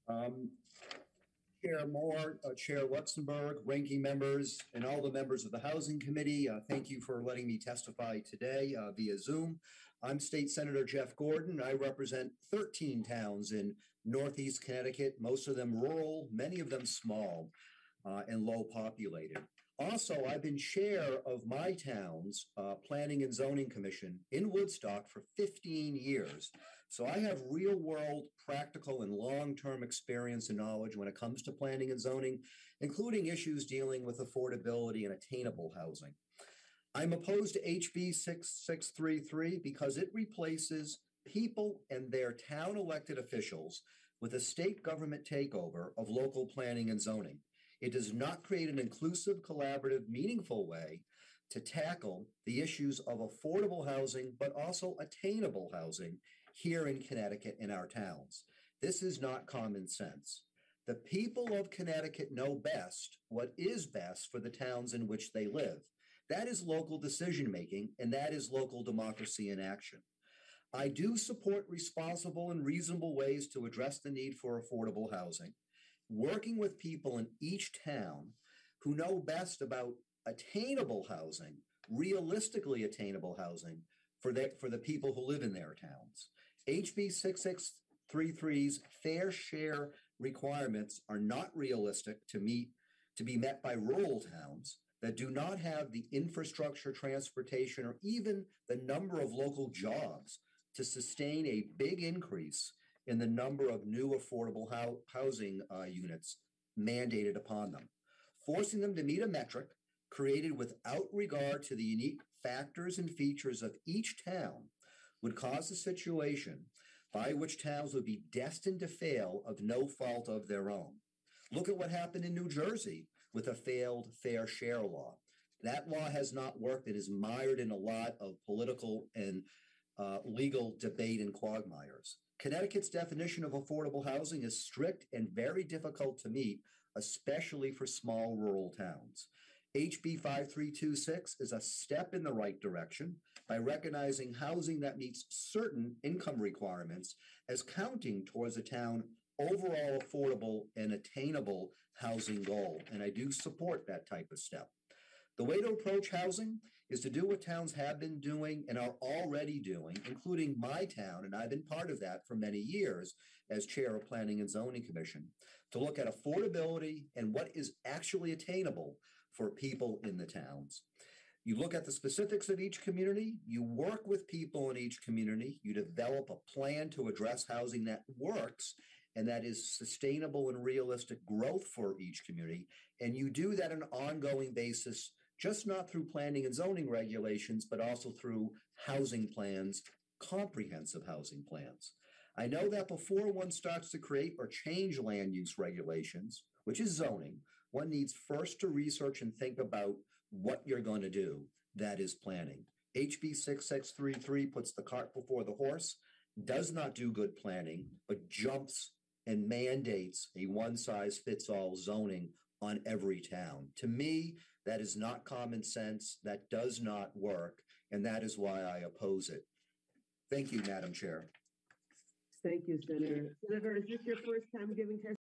Um, Chair Moore, Chair Luxembourg, ranking members, and all the members of the Housing Committee, thank you for letting me testify today via Zoom. I'm State Senator Jeff Gordon. I represent 13 towns in Northeast Connecticut, most of them rural, many of them small and low populated. Also, I've been chair of my town's Planning and Zoning Commission in Woodstock for 15 years. So I have real world, practical, and long term experience and knowledge when it comes to planning and zoning, including issues dealing with affordability and attainable housing. I'm opposed to HB 6633 because it replaces people and their town elected officials with a state government takeover of local planning and zoning. It does not create an inclusive, collaborative, meaningful way to tackle the issues of affordable housing, but also attainable housing here in Connecticut in our towns. This is not common sense. The people of Connecticut know best what is best for the towns in which they live. That is local decision making, and that is local democracy in action. I do support responsible and reasonable ways to address the need for affordable housing. Working with people in each town who know best about attainable housing, realistically attainable housing for the people who live in their towns. HB 6633's fair share requirements are not realistic to be met by rural towns that do not have the infrastructure, transportation, or even the number of local jobs to sustain a big increase in the number of new affordable housing units mandated upon them. Forcing them to meet a metric created without regard to the unique factors and features of each town would cause a situation by which towns would be destined to fail of no fault of their own. Look at what happened in New Jersey with a failed fair share law. That law has not worked. It is mired in a lot of political and legal debate and quagmires. Connecticut's definition of affordable housing is strict and very difficult to meet, especially for small rural towns. HB 5326 is a step in the right direction by recognizing housing that meets certain income requirements as counting towards a town overall affordable and attainable housing goal. And I do support that type of step. The way to approach housing is to do what towns have been doing and are already doing, including my town, and I've been part of that for many years as chair of Planning and Zoning Commission, to look at affordability and what is actually attainable for people in the towns. You look at the specifics of each community, you work with people in each community, you develop a plan to address housing that works and that is sustainable and realistic growth for each community, and you do that on an ongoing basis, just not through planning and zoning regulations, but also through housing plans, comprehensive housing plans. I know that before one starts to create or change land use regulations, which is zoning, one needs first to research and think about what you're going to do. That is planning. HB 6633 puts the cart before the horse, does not do good planning, but jumps and mandates a one-size-fits-all zoning on every town. To me, that is not common sense. That does not work, and that is why I oppose it. Thank you, Madam Chair. Thank you, Senator. Senator, is this your first time giving testimony?